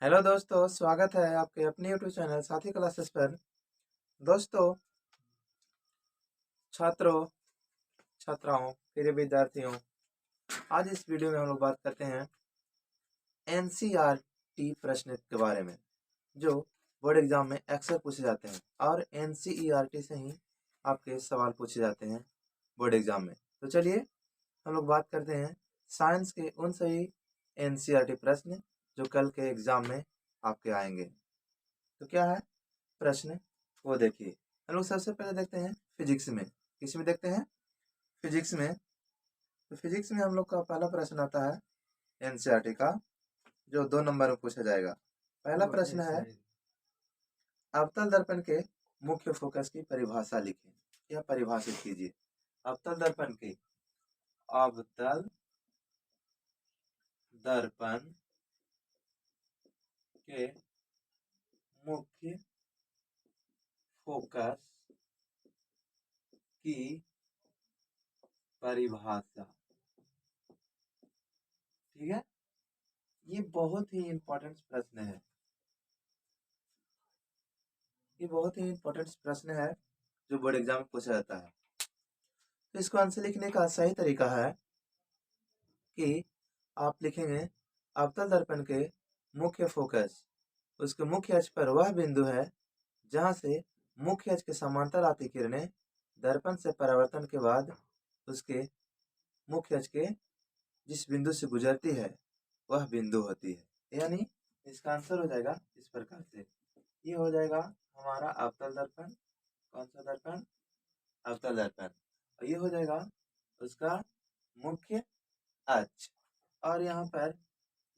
Hello दोस्तों, स्वागत है आपके अपने यूट्यूब चैनल साथी क्लासेस पर। दोस्तों, छात्रों, छात्राओं, प्रिय विद्यार्थियों, आज इस वीडियो में हम लोग बात करते हैं एनसीईआरटी प्रश्न के बारे में, जो बोर्ड एग्जाम में अक्सर पूछे जाते हैं और एनसीईआरटी से ही आपके सवाल पूछे जाते हैं बोर्ड एग्जाम में। तो चलिए हम लोग बात करते हैं साइंस के उन सही एनसीईआरटी प्रश्न जो कल के एग्जाम में आपके आएंगे। तो क्या है प्रश्न, वो देखिए। हम लोग सबसे पहले देखते हैं फिजिक्स में। किस में देखते हैं? फिजिक्स में। तो फिजिक्स में हम लोग का पहला प्रश्न आता है एनसीईआरटी का, जो 2 नंबर में पूछा जाएगा। पहला प्रश्न है, अवतल दर्पण के मुख्य फोकस की परिभाषा लिखें या परिभाषित कीजिए। अवतल दर्पण के अवतल दर्पण के मुख्य फोकस की परिभाषा। ठीक है, ये बहुत ही इंपॉर्टेंट प्रश्न है। ये बहुत ही इंपॉर्टेंट प्रश्न है जो बोर्ड एग्जाम में पूछा जाता है। तो इसको आंसर लिखने का सही तरीका है कि आप लिखेंगे अवतल दर्पण के मुख्य फोकस, उसके मुख्य अक्ष पर वह बिंदु है जहां से मुख्य अक्ष के समांतर आती किरणें दर्पण से परावर्तन के बाद उसके मुख्य अक्ष के जिस बिंदु से गुजरती है वह बिंदु होती है। यानी इसका आंसर हो जाएगा इस प्रकार से। ये हो जाएगा हमारा अवतल दर्पण। कौन सा दर्पण? अवतल दर्पण। और ये हो जाएगा उसका मुख्य अक्ष। और यहाँ पर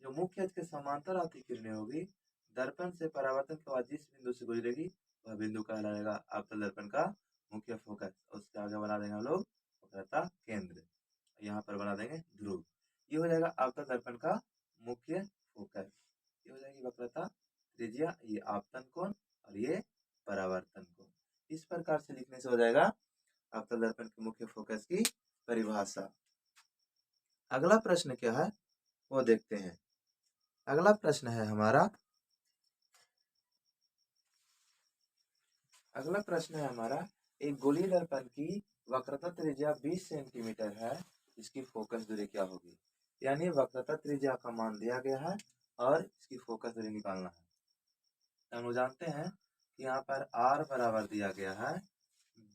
जो मुख्य अक्ष के समांतर आती किरणें होगी दर्पण से परावर्तन के बाद जिस बिंदु से गुजरेगी वह बिंदु कहलाएगा अवतल दर्पण का मुख्य फोकस। उसके आगे बना देंगे हम लोग वक्रता केंद्र, यहाँ पर बना देंगे ध्रुव। ये हो जाएगा अवतल दर्पण का मुख्य फोकस। ये हो जाएगी वक्रता त्रिज्या, ये आपतन कोण और ये परावर्तन कोण। इस प्रकार से लिखने से हो जाएगा अवतल दर्पण के मुख्य फोकस की परिभाषा। अगला प्रश्न क्या है वो देखते हैं। अगला प्रश्न है हमारा, एक गोलीय दर्पण की वक्रता त्रिज्या 20 सेंटीमीटर है, इसकी फोकस दूरी क्या होगी? यानी वक्रता त्रिज्या का मान दिया गया है और इसकी फोकस दूरी निकालना है। हम लोग जानते हैं कि यहाँ पर r बराबर दिया गया है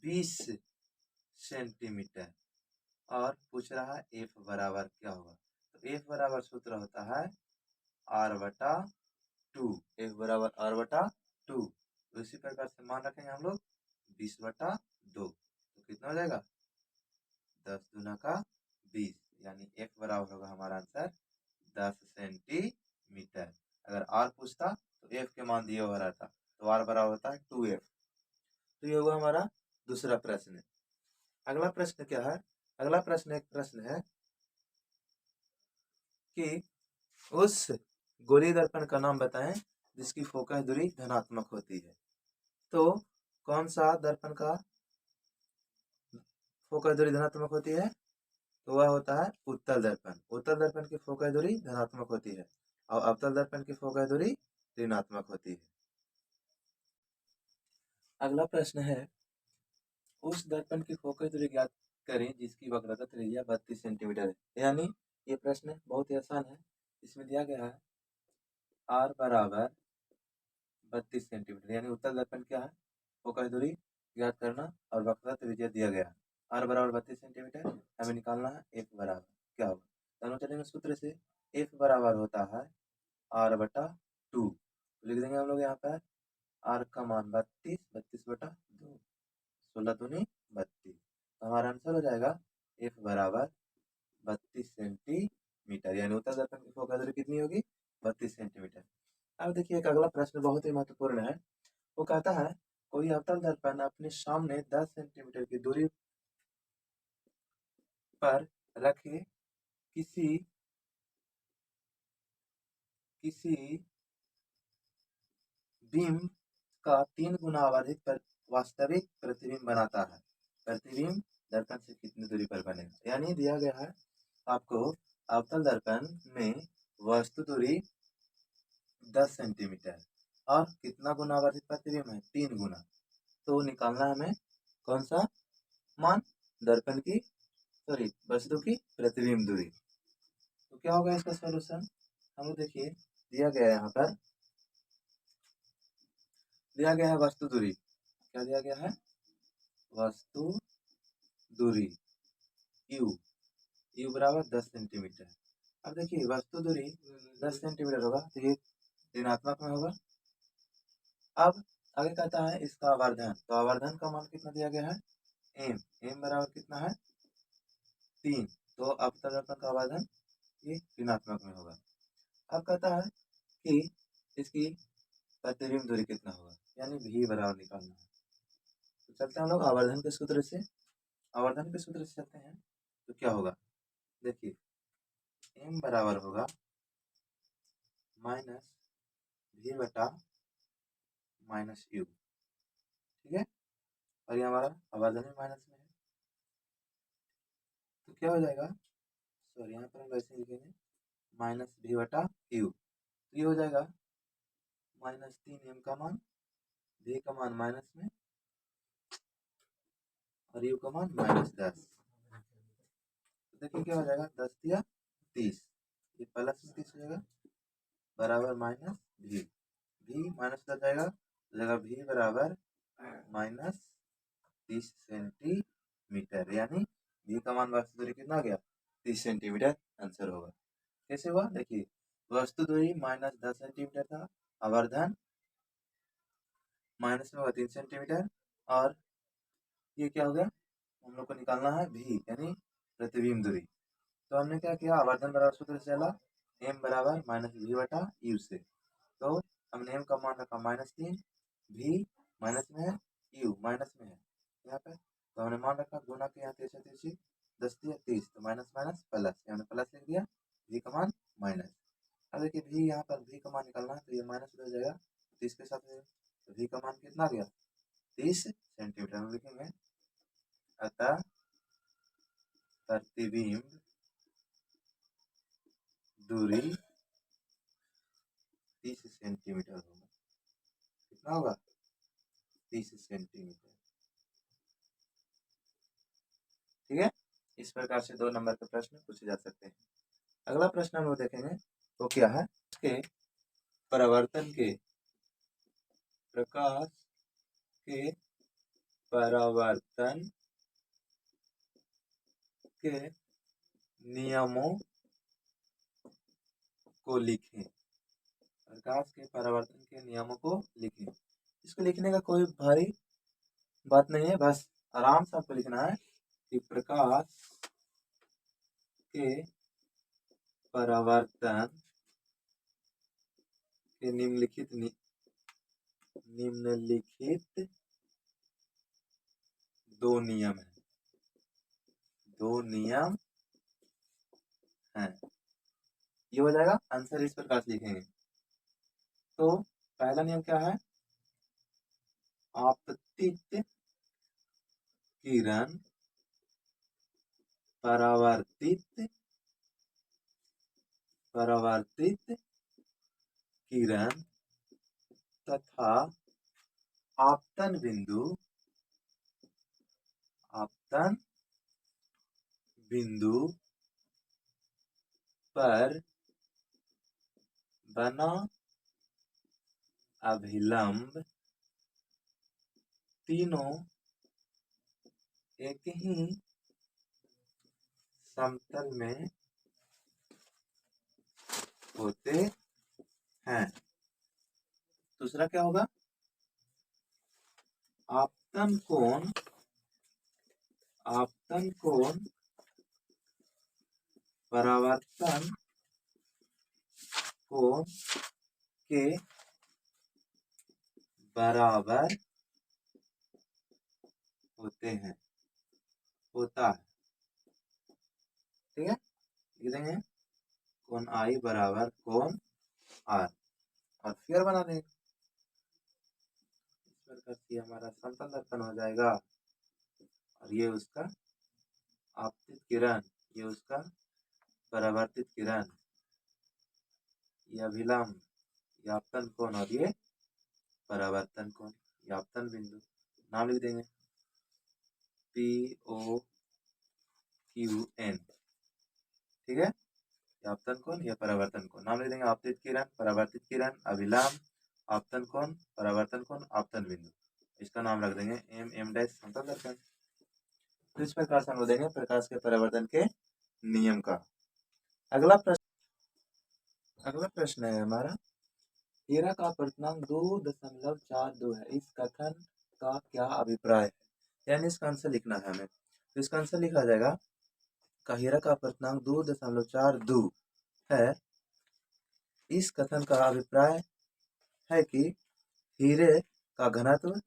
20 सेंटीमीटर और पूछ रहा है f बराबर क्या होगा। तो f बराबर सूत्र होता है r/2। f बराबर r/2। तो इसी प्रकार से मान रखेंगे हम लोग 20/2। तो कितना हो जाएगा? 10 दूना का 20, यानी f बराबर होगा हमारा आंसर 10 सेंटीमीटर। अगर r पूछता तो f के मान दिए हुआ रहता, तो r बराबर होता है 2f। तो ये हुआ हमारा दूसरा प्रश्न। अगला प्रश्न क्या है? अगला प्रश्न एक प्रश्न है कि उस गोलीय दर्पण का नाम बताएं जिसकी फोकस दूरी धनात्मक होती है। तो कौन सा दर्पण का फोकस दूरी धनात्मक होती है? तो वह होता है उत्तल दर्पण। उत्तल दर्पण की फोकस दूरी धनात्मक होती है और अवतल दर्पण की फोकस दूरी ऋणात्मक होती है। अगला प्रश्न है, उस दर्पण की फोकस दूरी ज्ञात करें जिसकी वक्रता त्रिज्या 32 सेंटीमीटर है। यानी ये प्रश्न बहुत ही आसान है। इसमें दिया गया है r बराबर 32 सेंटीमीटर, यानी उत्तल दर्पण क्या है? फोकस दूरी ज्ञात करना और वक्रता त्रिज्या दिया गया है। r बराबर 32 सेंटीमीटर, हमें निकालना है f बराबर क्या होगा। दोनों चलेंगे सूत्र से। f बराबर होता है r/2। लिख देंगे हम लोग यहाँ पर r का मान 32, 32/2, 16 दूनी 32। तो हमारा आंसर हो जाएगा f बराबर 32 सेंटीमीटर, यानी उत्तल दर्पण की फोकस दूरी कितनी होगी? 32 सेंटीमीटर। अब देखिए एक अगला प्रश्न बहुत ही महत्वपूर्ण है। वो कहता है कोई अवतल दर्पण अपने सामने 10 सेंटीमीटर की दूरी पर रखे किसी किसी बिंब का 3 गुना आवर्धित पर वास्तविक प्रतिबिंब बनाता है। प्रतिबिंब दर्पण से कितनी दूरी पर बनेगा? यानी दिया गया है आपको अवतल दर्पण में वस्तु दूरी 10 सेंटीमीटर। और कितना गुना आवर्धित प्रतिबिंब है? 3 गुना। तो निकालना हमें कौन सा मान? दर्पण की वस्तु की प्रतिबिंब दूरी। तो क्या होगा इसका सॉल्यूशन? हम लोग देखिए, दिया गया है यहाँ पर, दिया गया है वस्तु दूरी। क्या दिया गया है? वस्तु दूरी u बराबर 10 सेंटीमीटर। अब देखिए, वस्तु दूरी 10 सेंटीमीटर होगा तो ये ऋणात्मक में होगा। अब आगे कहता है इसका आवर्धन। तो आवर्धन का मान कितना दिया गया है? m बराबर कितना है? 3। तो अपतल दर्पण का आवर्धन ये ऋणात्मक में होगा। अब कहता है कि इसकी प्रतिबिंब दूरी कितना होगा, यानी v बराबर निकालना है। तो चलते हैं हम लोग आवर्धन के सूत्र से। आवर्धन के सूत्र से चलते हैं तो क्या होगा? देखिए, m बराबर होगा माइनस v बटा माइनस u। ठीक है, और ये हमारा आवर्धन में माइनस में है, तो क्या हो जाएगा? सॉरी, यहाँ पर हम वैसे लिखेंगे माइनस v बटा u। तो ये हो जाएगा -3m का मान, v का मान माइनस में और u का मान -10। तो देखिए क्या हो जाएगा? 10 दिया 30, ये प्लस में 30 हो जाएगा बराबर माइनस v। v माइनस हो जाएगा तो जगह v बराबर -30 सेंटीमीटर, यानी v का मान वस्तु दूरी कितना आ गया? 30 सेंटीमीटर आंसर होगा। कैसे हुआ? देखिए, वस्तु दूरी -10 सेंटीमीटर था, आवर्धन माइनस में होगा 3 सेंटीमीटर, और ये क्या हो गया? हम लोग को निकालना है v, यानी प्रतिबिंब दूरी। तो हमने क्या किया? आवर्धन बराबर सूत्र से चला m बराबर -v बटा u से। तो हमने m का मान रखा -3, v माइनस में है, u माइनस में है यहाँ पे, तो हमने मान रखा गुना के यहाँ 3 10 दिया 30, तो माइनस माइनस प्लस, हमने प्लस लिख दिया, v का मान माइनस। अब देखिए v, यहाँ पर v का मान निकालना है तो ये माइनस हो जाएगा 30 के साथ में, तो v का मान कितना आ गया? 30 सेंटीमीटर में लिखेंगे। अतः प्रतिबिंब दूरी 30 सेंटीमीटर होगा। कितना होगा? 30 सेंटीमीटर। ठीक है, इस प्रकार से 2 नंबर के प्रश्न पूछे जा सकते हैं। अगला प्रश्न हम लोग देखेंगे वो क्या है? उसके परावर्तन के प्रकाश के परावर्तन के नियमों को लिखें। प्रकाश के परावर्तन के नियमों को लिखें। इसको लिखने का कोई भारी बात नहीं है, बस आराम से आपको लिखना है कि प्रकाश के परावर्तन के निम्नलिखित दो नियम हैं। दो नियम हैं, ये हो जाएगा आंसर। इस प्रकार से लिखेंगे तो पहला नियम क्या है? आपतित किरण परावर्तित किरण तथा आपतन बिंदु पर बना अभिलंब तीनों एक ही समतल में होते हैं। दूसरा क्या होगा? आपतन कोण परावर्तन कोण के बराबर होता है। ठीक है, लिख देंगे कोण आई बराबर कोण आर, और फिगर बना देंगे। इस प्रकार से हमारा समतल दर्पण हो जाएगा, और ये उसका आपतित किरण, ये उसका परावर्तित किरण, ये अभिलंब, ये आपतन कोण और ये परावर्तन कोण, ये आपतन बिंदु, नाम लिख देंगे POQN, ठीक है। ये आपतन कोण, ये परावर्तन कोण, नाम लिख देंगे आपतित किरण, परावर्तित किरण, अभिलाम, आपतन कोण, परावर्तन कोण, आपतन बिंदु। इसका नाम रख देंगे M डैश समतल दर्पण। तो इस प्रकार से हम लोग देंगे प्रकाश के परावर्तन के नियम का। अगला प्रश्न है हमारा, हीरा का अपवर्तनांक 2.42 है, इस कथन का क्या अभिप्राय है, यानी इसका आंसर लिखना है हमें। तो इसका आंसर लिखा जाएगा का हीरा का अपवर्तनांक 2.42 है, इस कथन का अभिप्राय है कि हीरे का घनत्व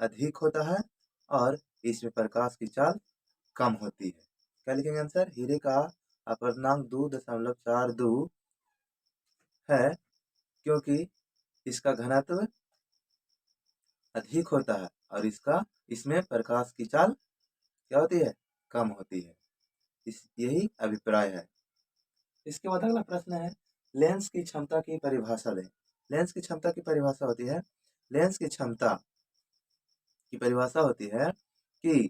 अधिक होता है और इसमें प्रकाश की चाल कम होती है। क्या लिखेंगे आंसर, हीरे का अपवर्तनांक 2.42 है क्योंकि इसका घनत्व अधिक होता है और इसमें प्रकाश की चाल क्या होती है, कम होती है। यही अभिप्राय है। इसके बाद अगला प्रश्न है, लेंस की क्षमता की परिभाषा दें। लेंस की क्षमता की परिभाषा होती है, लेंस की क्षमता की परिभाषा होती है कि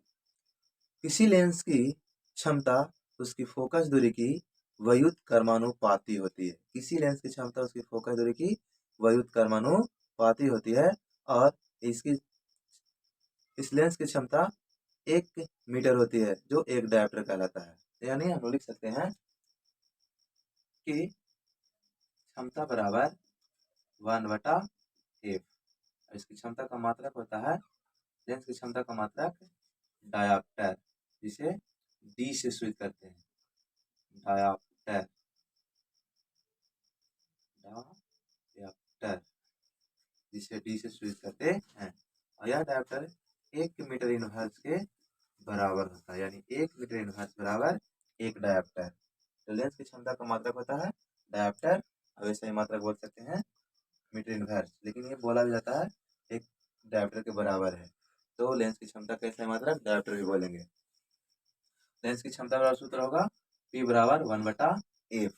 किसी लेंस की क्षमता उसकी फोकस दूरी की व्युत्क्रमानुपाती होती है। किसी लेंस की क्षमता उसकी फोकस दूरी की व्युत्क्रमानुपाती होती है और इस लेंस की क्षमता 1 मीटर होती है, जो 1 डायोप्टर कहलाता है। यानी हम लोग लिख सकते हैं कि क्षमता बराबर 1/f। इसकी क्षमता का मात्रक होता है, लेंस की क्षमता का मात्रक डायोप्टर, जिसे डी से सूचित करते हैं, डायोप्टर, डायोप्टर, जिसे डी से सूचित करते हैं। और यह डायोप्टर 1 मीटर इनवर्स के बराबर होता है, यानी 1 मीटर इनवर्स बराबर 1 डायोप्टर। तो लेंस की क्षमता का मात्रक होता है डायोप्टर, और वैसे ही मात्रक बोल सकते हैं मीटर इनवर्स, लेकिन ये बोला भी जाता है 1 डायोप्टर के बराबर है। तो लेंस की क्षमता कैसे मात्रक डायोप्टर भी बोलेंगे। लेंस की क्षमता का सूत्र होगा P बराबर 1/f।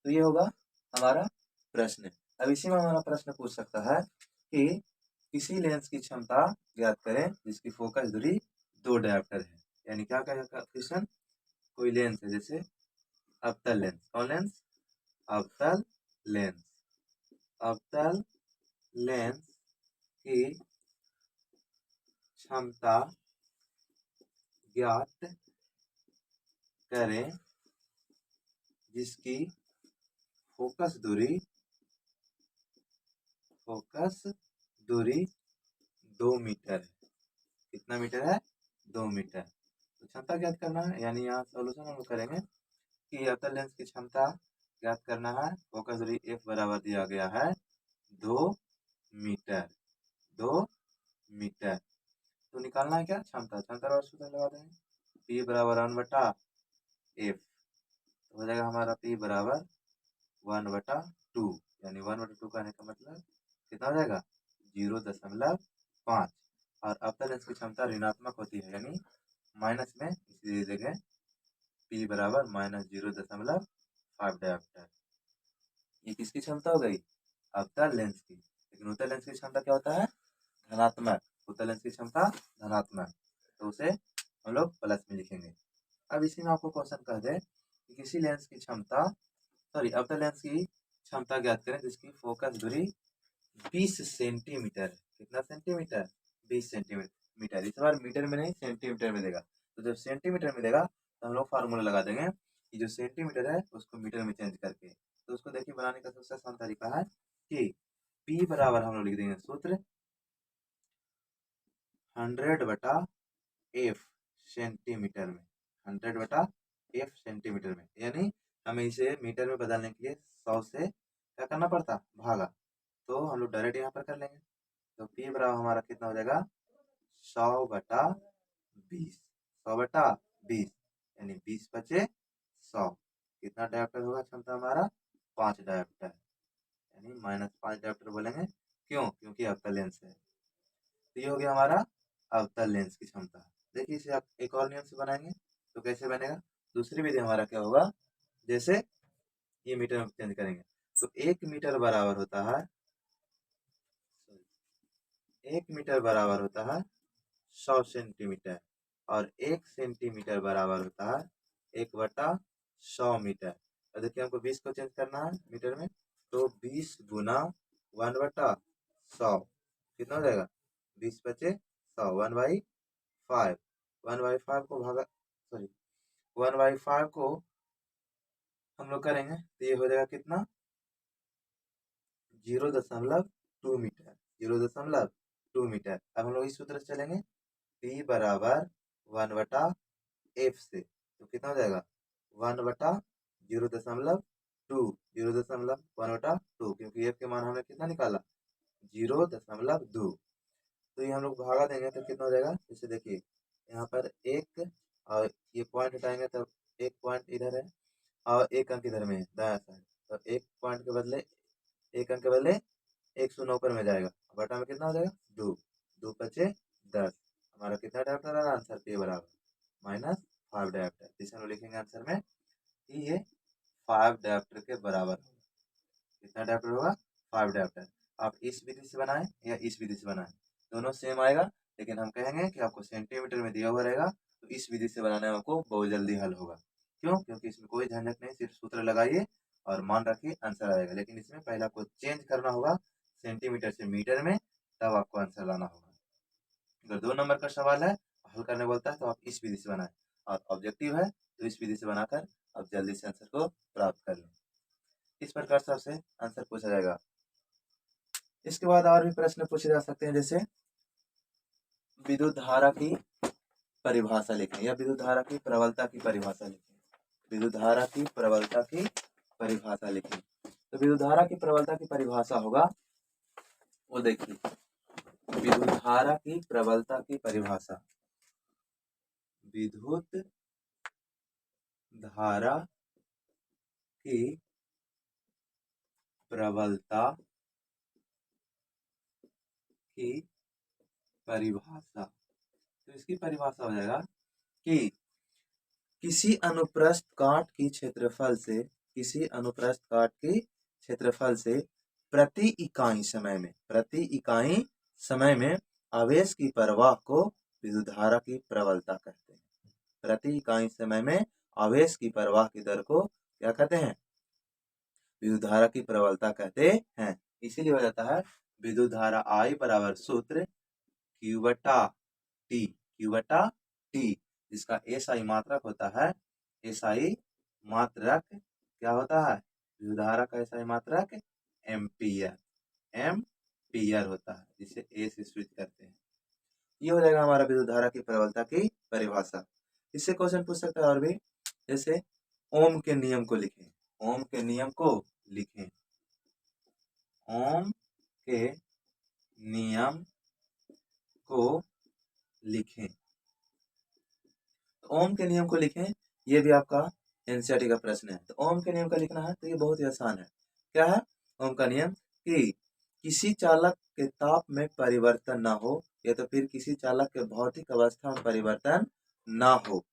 तो ये होगा हमारा प्रश्न। अब इसी में हमारा प्रश्न पूछ सकता है कि किसी लेंस की क्षमता ज्ञात करें जिसकी फोकस दूरी 2 डायोप्टर है। यानी क्या कहेगा क्वेश्चन, कोई लेंस है जैसे अवतल लेंस, कौन लेंस, अवतल लेंस, अवतल लेंस की क्षमता ज्ञात करें जिसकी फोकस दूरी 2 मीटर है। कितना मीटर है, 2 मीटर। तो क्षमता ज्ञात करना है, यानी यहाँ सॉल्यूशन हम लोग करेंगे कि अवतल लेंस की क्षमता ज्ञात करना है। फोकस दूरी f बराबर दिया गया है 2 मीटर, 2 मीटर। तो निकालना है क्या क्षमता, क्षमता का सूत्र लगा देंगे P बराबर 1/f। तो हो जाएगा हमारा P बराबर 1/2, यानी 1/2 कहने का मतलब कितना हो जाएगा 0.5। और अवतल लेंस की क्षमता ऋणात्मक होती है, यानी माइनस में, इसलिए देंगे P बराबर -0.5 डायोप्टर। ये किसकी क्षमता हो गई, अवतल लेंस की। लेकिन उत्तल लेंस की क्षमता क्या होता है, धनात्मक। उत्तल लेंस की क्षमता धनात्मक, तो उसे हम लोग प्लस में लिखेंगे। अब इसी में आपको क्वेश्चन कह दे कि किसी लेंस की क्षमता, अवतल लेंस की क्षमता ज्ञात करें जिसकी फोकस दूरी 20 सेंटीमीटर। कितना सेंटीमीटर, 20 सेंटीमीटर। इस बार मीटर में नहीं सेंटीमीटर में देगा, तो जब सेंटीमीटर में देगा तो हम लोग फार्मूला लगा देंगे कि जो सेंटीमीटर है उसको मीटर में चेंज करके। तो उसको देखिए बनाने का सबसे आसान तरीका है कि P बराबर हम लोग लिख देंगे सूत्र 100/f सेंटीमीटर में, 100/f सेंटीमीटर में। यानी हमें इसे मीटर में बदलने के लिए 100 से क्या करना पड़ता, भागा। तो हम लोग डायरेक्ट यहाँ पर कर लेंगे। तो P बराबर हमारा कितना हो जाएगा 100/20, 100/20, यानी 20 बचे 100। कितना डायोप्टर होगा क्षमता हमारा, 5 डायोप्टर, यानी -5 डायोप्टर बोलेंगे। क्यों, क्योंकि अवतल लेंस है। तो ये हो गया हमारा अवतल लेंस की क्षमता। देखिए इसे आप एक और नियम से बनाएंगे तो कैसे बनेगा, दूसरी विधि हमारा क्या होगा, जैसे ये मीटर में चेंज करेंगे तो 1 मीटर बराबर होता है 1 मीटर बराबर होता है 100 सेंटीमीटर, और 1 सेंटीमीटर बराबर होता है 1/100 मीटर। और देखिए हमको 20 को चेंज करना है मीटर में, तो 20 गुना 1/100 कितना हो जाएगा? 20 बचे 100, 1/5 1/5 को भागा, सॉरी 1/5 को हम लोग करेंगे तो ये हो जाएगा कितना? 0.2 मीटर, 0.2 मीटर। अब हम लोग इस सूत्र से चलेंगे, P बराबर 1/F से, तो कितना हो जाएगा? 1/0.2, 0.1/2, क्योंकि F के मान हमने कितना निकाला? 0.2। तो ये हम लोग भागा देंगे तो कितना हो जाएगा? जैसे देखिए यहाँ पर एक और ये पॉइंट हटाएंगे तब एक पॉइंट इधर है और एक अंक इधर में है दायां साइड, तो एक पॉइंट के बदले एक अंक के बदले 1 शून्य ऊपर में जाएगा, बटा में कितना हो जाएगा? 2, 2 बचे 10। हमारा कितना डायप्टर आ रहा है? आंसर P बराबर -5 डायप्टर। जिसे हम लिखेंगे आंसर में कि ये 5 डायप्टर के बराबर होगा। कितना डायप्टर होगा? 5 डायप्टर। आप इस विधि से बनाएं या इस विधि से बनाएं, दोनों सेम आएगा, लेकिन हम कहेंगे कि आपको सेंटीमीटर में दिया हुआ रहेगा तो इस विधि से बनाने में आपको बहुत जल्दी हल होगा। क्यों? क्योंकि इसमें कोई झंझट नहीं, सिर्फ सूत्र लगाइए और मान रखिए आंसर आएगा। लेकिन इसमें पहले आपको चेंज करना होगा सेंटीमीटर से मीटर में, तब आपको आंसर लाना होगा। अगर 2 नंबर का सवाल है, हल करने बोलता है, तो आप इस विधि से बनाएं, और ऑब्जेक्टिव है तो इस विधि से बनाकर आप जल्दी से आंसर को प्राप्त कर लें। इस प्रकार से आपसे आंसर पूछा जाएगा। इसके बाद और भी प्रश्न पूछे जा सकते हैं, जैसे विद्युत धारा की परिभाषा लिखें या विद्युत धारा की प्रबलता की परिभाषा लिखें। विद्युत धारा की प्रबलता की परिभाषा लिखें। तो विद्युत धारा की प्रबलता की परिभाषा होगा, वो देखिए, विद्युत धारा की प्रबलता की परिभाषा, विद्युत धारा की प्रबलता की परिभाषा, तो इसकी परिभाषा हो जाएगा कि किसी अनुप्रस्थ काट की क्षेत्रफल से, किसी अनुप्रस्थ काट की क्षेत्रफल से प्रति इकाई समय में, प्रति इकाई समय में आवेश की प्रवाह को विद्युत धारा की प्रबलता कहते हैं। प्रति इकाई समय में आवेश की प्रवाह की दर को क्या कहते हैं? विद्युत धारा की प्रबलता कहते हैं। इसीलिए हो जाता है विद्युत धारा I बराबर सूत्र Q/T, Q/T, जिसका SI मात्रक होता है, SI मात्रक क्या होता है? विद्युत धारा का SI मात्रक एम्पियर, एम्पियर होता है, जिसे A से स्विच करते हैं। ये हो जाएगा हमारा विद्युत धारा की प्रबलता की परिभाषा। इससे क्वेश्चन पूछ सकता है और भी, जैसे ओम के नियम को लिखें, ओम के नियम को लिखें, ओम के नियम को लिखें। तो ओम के नियम को लिखें, ये भी आपका एनसीईआरटी का प्रश्न है। तो ओम के नियम का लिखना है तो ये बहुत ही आसान है। क्या है ओम का नियम? कि किसी चालक के ताप में परिवर्तन ना हो, या तो फिर किसी चालक के भौतिक अवस्था में परिवर्तन ना हो।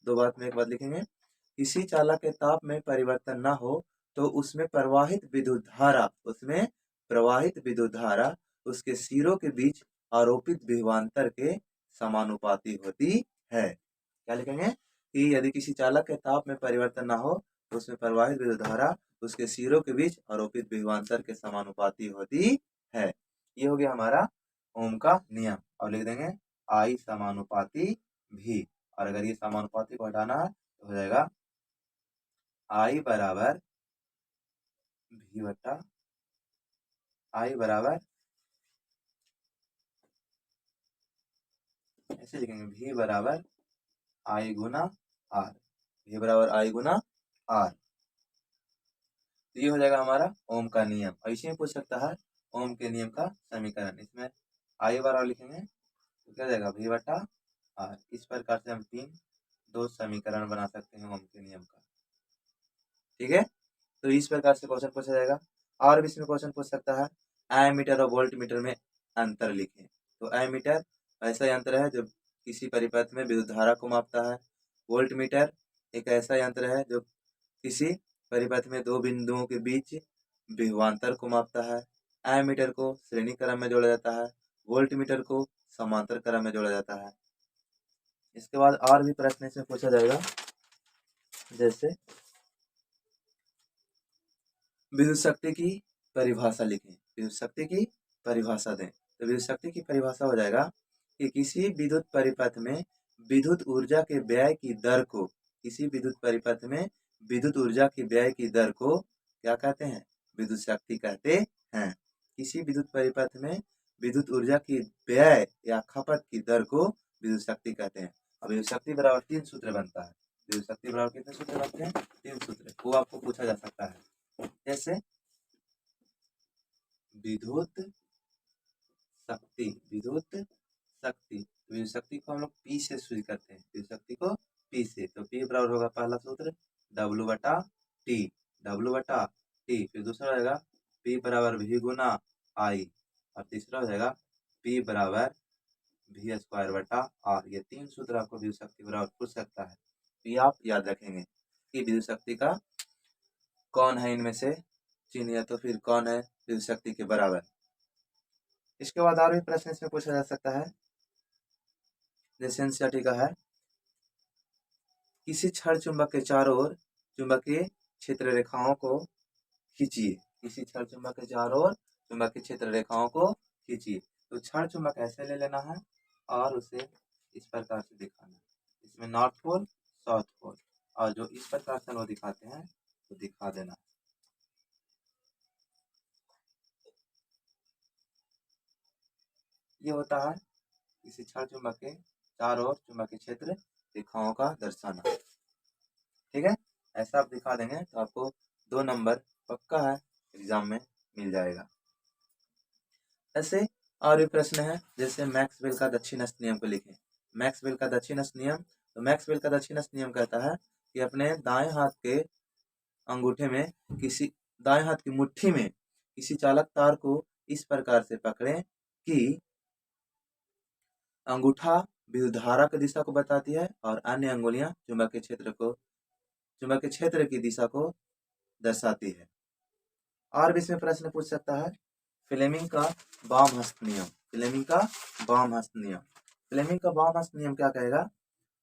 दो बात में एक बात लिखेंगे, किसी चालक के ताप में परिवर्तन ना हो तो उसमें प्रवाहित विद्युत धारा, उसमें प्रवाहित विद्युत धारा उसके सिरों के बीच आरोपित विभवांतर के समानुपाती होती है। क्या लिखेंगे? कि यदि किसी चालक के ताप में परिवर्तन ना हो तो उसमें प्रवाहित विद्युत धारा उसके सिरों के बीच आरोपित विभवांतर के समानुपाती होती है। ये हो गया हमारा ओम का नियम। और लिख देंगे I समानुपाती भी, और अगर ये समानुपाती को हटाना है तो हो जाएगा I बराबर V बटा, I बराबर ऐसे लिखेंगे, V बराबर I गुना R, V बराबर I गुना R। तो ये हो जाएगा हमारा ओम का नियम। और इसी में पूछ सकता है ओम के नियम का समीकरण। इसमें I बराबर लिखेंगे तो क्या जाएगा? V बटा R। इस प्रकार से हम दो समीकरण बना सकते हैं ओम के नियम का। ठीक है, तो इस प्रकार से क्वेश्चन पूछा जाएगा। और भी इसमें क्वेश्चन पूछ सकता है एमीटर और वोल्ट मीटर में अंतर लिखें। तो एमीटर ऐसा यंत्र है जो किसी परिपथ में विद्युत धारा को मापता है। वोल्ट मीटर एक ऐसा यंत्र है जो किसी परिपथ में दो बिंदुओं के बीच विभवांतर को मापता है, एमीटर को श्रेणी क्रम में जोड़ा जाता है, वोल्टमीटर को समांतर क्रम में जोड़ा जाता है। इसके बाद और भी प्रश्न इसमें पूछा जाएगा, जैसे विद्युत शक्ति की परिभाषा लिखें, विद्युत शक्ति की परिभाषा दें। तो विद्युत शक्ति की परिभाषा हो जाएगा कि किसी विद्युत परिपथ में विद्युत ऊर्जा के व्यय की दर को, किसी विद्युत परिपथ में विद्युत ऊर्जा की व्यय की दर को क्या कहते हैं? विद्युत शक्ति कहते हैं। किसी विद्युत परिपथ में विद्युत ऊर्जा की व्यय या खपत की दर को विद्युत शक्ति कहते हैं। अब विद्युत शक्ति बराबर 3 सूत्र बनता है। विद्युत शक्ति बराबर कितने सूत्र बनते हैं? 3 सूत्र। वो आपको पूछा जा सकता है। जैसे विद्युत शक्ति, विद्युत शक्ति को हम लोग P से शुरू करते हैं। विद्युत शक्ति को P से, तो P बराबर होगा पहला सूत्र W बटा T, W बटा T। फिर दूसरा हो जाएगा P बराबर V गुना I, और तीसरा हो जाएगा P बराबर V स्क्वायर बटा R। ये 3 सूत्र आपको विद्युत शक्ति बराबर पूछ सकता है। तो ये आप याद रखेंगे कि विद्युत शक्ति का कौन है इनमें से चिन्ह, या तो फिर कौन है विद्युत शक्ति के बराबर। इसके बाद और भी प्रश्न इसमें पूछा जा सकता है, जैसे एनसीईआरटी का है, किसी क्षण चुंबक के चारों ओर चुंबकीय क्षेत्र रेखाओं को खींचिए। किसी क्षण चुंबक के चारों ओर चुंबकीय क्षेत्र रेखाओं को खींचिए। तो क्षण चुंबक ऐसे ले लेना है और उसे इस प्रकार से दिखाना है। इसमें नॉर्थ पोल, साउथ पोल, और जो इस प्रकार से वो दिखाते हैं तो दिखा देना। ये होता है किसी क्षण चुंबक के चारों ओर चुंबकीय क्षेत्र रेखाओं का दर्शाना। ठीक है, ऐसा आप दिखा देंगे तो आपको 2 नंबर पक्का है एग्जाम में मिल जाएगा। ऐसे और भी प्रश्न है, जैसे मैक्सवेल का दक्षिणास्थ नियम को लिखें। मैक्सवेल का दक्षिणास्थ नियम, तो मैक्सवेल का दक्षिणास्थ नियम कहता है कि अपने दाएं हाथ के अंगूठे में, किसी दाएं हाथ की मुट्ठी में किसी चालक तार को इस प्रकार से पकड़ें कि अंगूठा विद्युत धारा की दिशा को बताती है और अन्य अंगुलियां चुंबकीय क्षेत्र की दिशा को दर्शाती है। और भी इसमें प्रश्न पूछ सकता है, फ्लेमिंग का वाम हस्त नियम। फ्लेमिंग का वाम हस्त नियम, फ्लेमिंग का वाम हस्त नियम क्या कहेगा?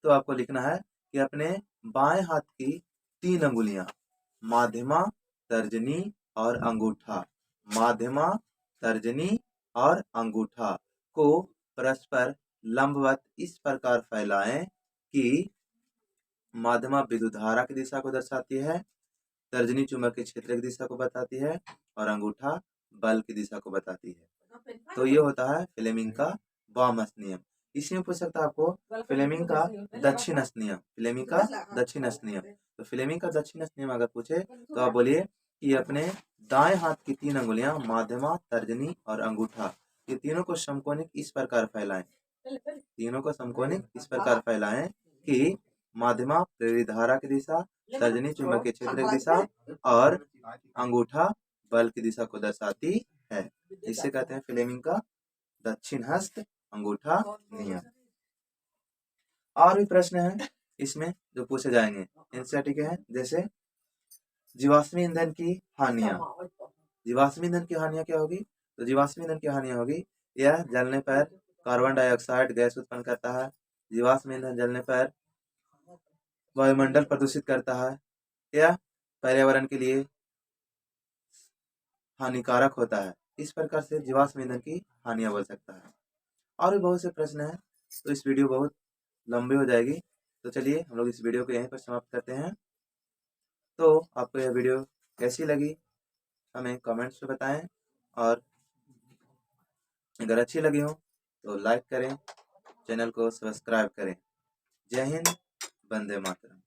तो आपको लिखना है कि अपने बाएं हाथ की 3 अंगुलियां माध्यमा, तर्जनी और अंगूठा, माध्यमा, तर्जनी और अंगूठा को परस्पर लंबवत इस प्रकार फैलाएं कि माध्यमा विद्युत धारा की दिशा को दर्शाती है, तर्जनी चुंबकीय क्षेत्र की दिशा को बताती है और अंगूठा बल की दिशा को बताती है। तो ये होता है फ्लेमिंग का वाम हस्त नियम। इसमें पूछ सकता है आपको फ्लेमिंग का दक्षिण हस्त नियम। फ्लेमिंग का दक्षिण हस्त नियम, तो फ्लेमिंग का दक्षिण हस्त नियम अगर पूछे तो आप बोलिए कि अपने दाएं हाथ की 3 अंगुलियां माध्यमा, तर्जनी और अंगूठा, ये तीनों को समकोणिक इस प्रकार फैलाएं, तीनों को समकोणिक इस प्रकार फैलाएं कि माध्यमा प्रेरित धारा की दिशा, तर्जनी चुंबकीय क्षेत्र की दिशा और अंगूठा बल की दिशा को दर्शाती है। इसे कहते हैं फ्लेमिंग का दक्षिण हस्त अंगूठा नियम। और भी प्रश्न है इसमें जो पूछे जाएंगे एनसीईआरटी के हैं, जैसे जीवाश्म ईंधन की हानियां। जीवाश्म ईंधन की हानियां क्या होगी? तो जीवाश्म ईंधन की हानियां होगी, यह जलने पर कार्बन डाइऑक्साइड गैस उत्पन्न करता है। जीवाश्म ईंधन जलने पर वायुमंडल प्रदूषित करता है, यह पर्यावरण के लिए हानिकारक होता है। इस प्रकार से जीवाश्म ईंधन की हानियां बोल सकता है। और भी बहुत से प्रश्न हैं, तो इस वीडियो बहुत लंबी हो जाएगी, तो चलिए हम लोग इस वीडियो को यहीं पर समाप्त करते हैं। तो आपको यह वीडियो कैसी लगी हमें कमेंट्स में बताएं, और अगर अच्छी लगी हो तो लाइक करें, चैनल को सब्सक्राइब करें। जय हिंद, वंदे मातरम।